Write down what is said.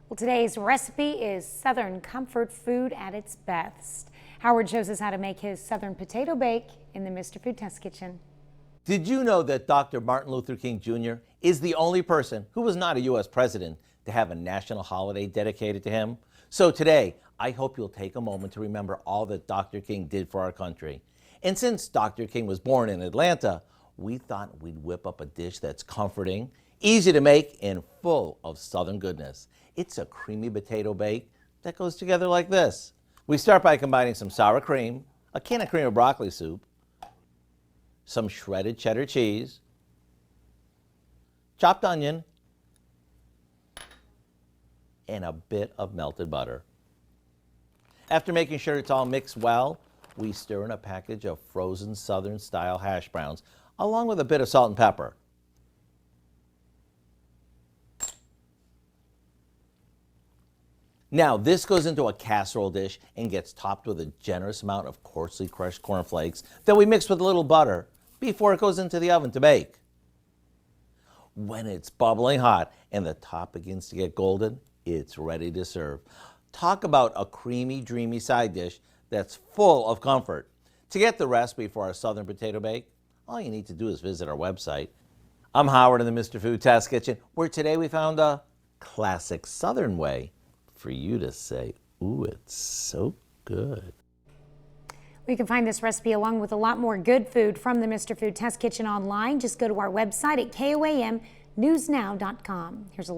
Well, today's recipe is Southern comfort food at its best. Howard shows us how to make his Southern potato bake in the Mr. Food Test Kitchen. Did you know that Dr. Martin Luther King Jr. is the only person who was not a U.S. president to have a national holiday dedicated to him? So today, I hope you'll take a moment to remember all that Dr. King did for our country. And since Dr. King was born in Atlanta, we thought we'd whip up a dish that's comforting, easy to make, and full of Southern goodness. It's a creamy potato bake that goes together like this. We start by combining some sour cream, a can of cream of broccoli soup, some shredded cheddar cheese, chopped onion, and a bit of melted butter. After making sure it's all mixed well, we stir in a package of frozen Southern-style hash browns, along with a bit of salt and pepper. Now, this goes into a casserole dish and gets topped with a generous amount of coarsely crushed cornflakes that we mix with a little butter before it goes into the oven to bake. When it's bubbling hot and the top begins to get golden, it's ready to serve. Talk about a creamy, dreamy side dish that's full of comfort. To get the recipe for our Southern potato bake, all you need to do is visit our website. I'm Howard in the Mr. Food Test Kitchen, where today we found a classic Southern way for you to say, ooh, it's so good. You can find this recipe along with a lot more good food from the Mr. Food Test Kitchen online. Just go to our website at KOAMnewsnow.com. Here's a look.